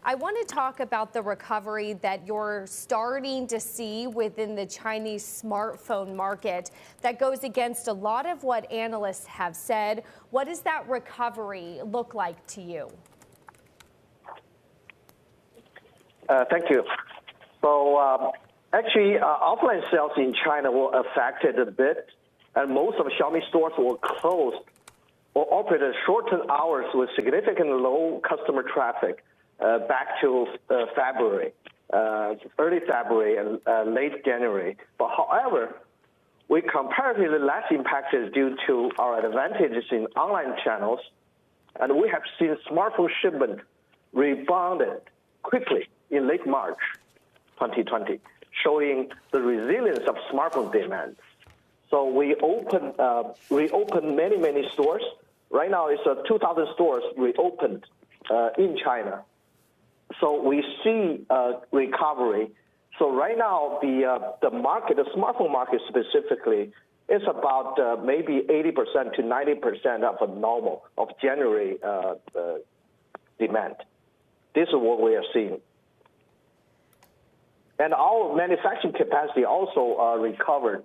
I want to talk about the recovery that you're starting to see within the Chinese smartphone market that goes against a lot of what analysts have said. What does that recovery look like to you? Thank you. So actually, offline sales in China were affected a bit, and most of Xiaomi stores were closed or operated shortened hours with significantly low customer traffic back to February, early February and late January. But however, we comparatively less impacted due to our advantages in online channels, and we have seen smartphone shipment rebounded quickly in late March 2020, showing the resilience of smartphone demand. So we reopened many stores. Right now, it's 2,000 stores reopened in China. So we see recovery. So right now, the market, the smartphone market specifically, is about maybe 80% to 90% of a normal of January demand. This is what we are seeing. And our manufacturing capacity also recovered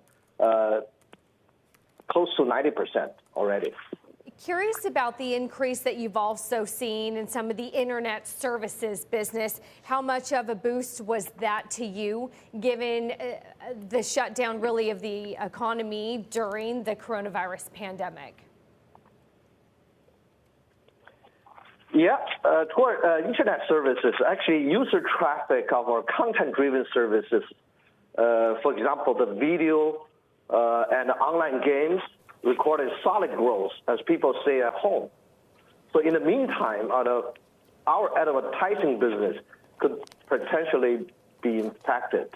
close to 90% already. Curious about the increase that you've also seen in some of the internet services business. How much of a boost was that to you, given the shutdown really of the economy during the coronavirus pandemic? Yeah, toward internet services, actually user traffic of our content-driven services, for example, the video and online games, recorded solid growth as people stay at home. So in the meantime, our advertising business could potentially be impacted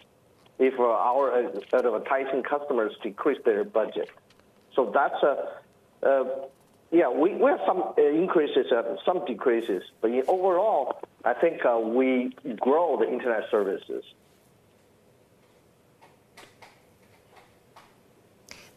if our advertising customers decrease their budget. So that's yeah, we have some increases, some decreases, but overall, I think we grow the internet services.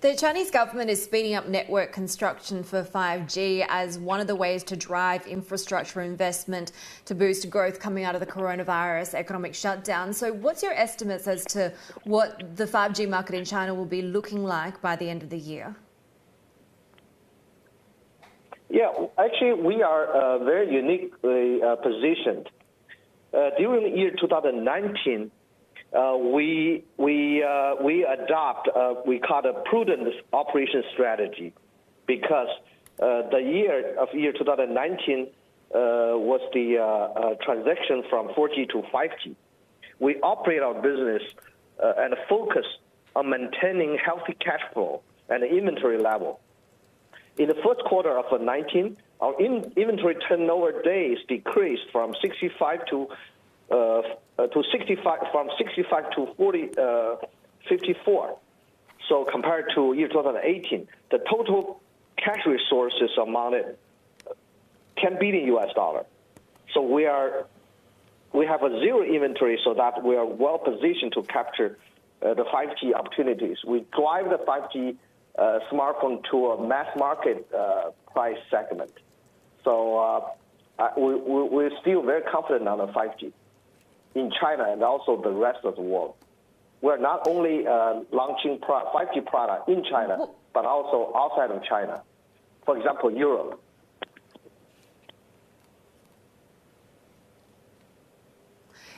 The Chinese government is speeding up network construction for 5G as one of the ways to drive infrastructure investment to boost growth coming out of the coronavirus economic shutdown. So what's your estimates as to what the 5G market in China will be looking like by the end of the year? Yeah, actually, we are very uniquely positioned. During the year 2019, we adopt we call a prudent operation strategy, because the year 2019 was the transition from 4G to 5G. We operate our business and focus on maintaining healthy cash flow and inventory level. In the first quarter of 2019, our inventory turnover days decreased from 65 to 54. So compared to year 2018, the total cash resources amounted $10 billion. So we have a zero inventory, so that we are well positioned to capture the 5G opportunities. We drive the 5G smartphone to a mass market price segment. So we're still very confident on the 5G in China and also the rest of the world. We're not only launching 5G product in China, but also outside of China. For example, Europe.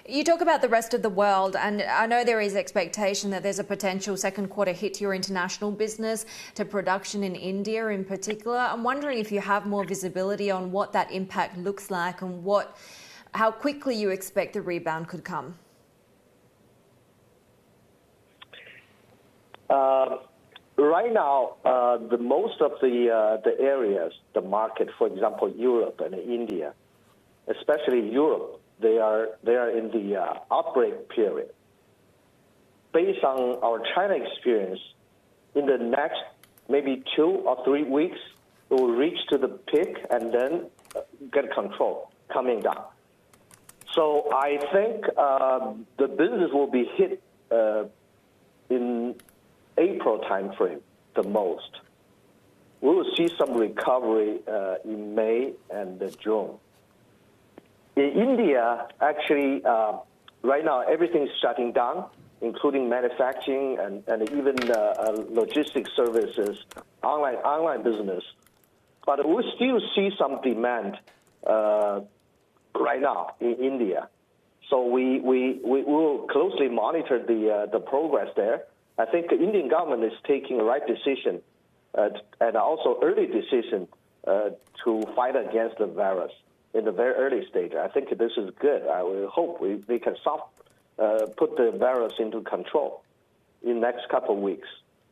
You talk about the rest of the world, and I know there is expectation that there's a potential second quarter hit to your international business, to production in India in particular. I'm wondering if you have more visibility on what that impact looks like and how quickly you expect the rebound could come. Right now, the most of the areas, the market, for example, Europe and India, especially Europe, they are in the outbreak period. Based on our China experience, in the next maybe 2 or 3 weeks, it will reach to the peak and then get control coming down. So I think the business will be hit in April timeframe the most. We will see some recovery in May and June. In India, actually, right now everything's shutting down, including manufacturing and even logistics services, online business. But we still see some demand right now in India. So we will closely monitor the progress there. I think the Indian government is taking the right decision and also early decision to fight against the virus in the very early stage. I think this is good. I will hope we can put the virus into control in the next couple of weeks.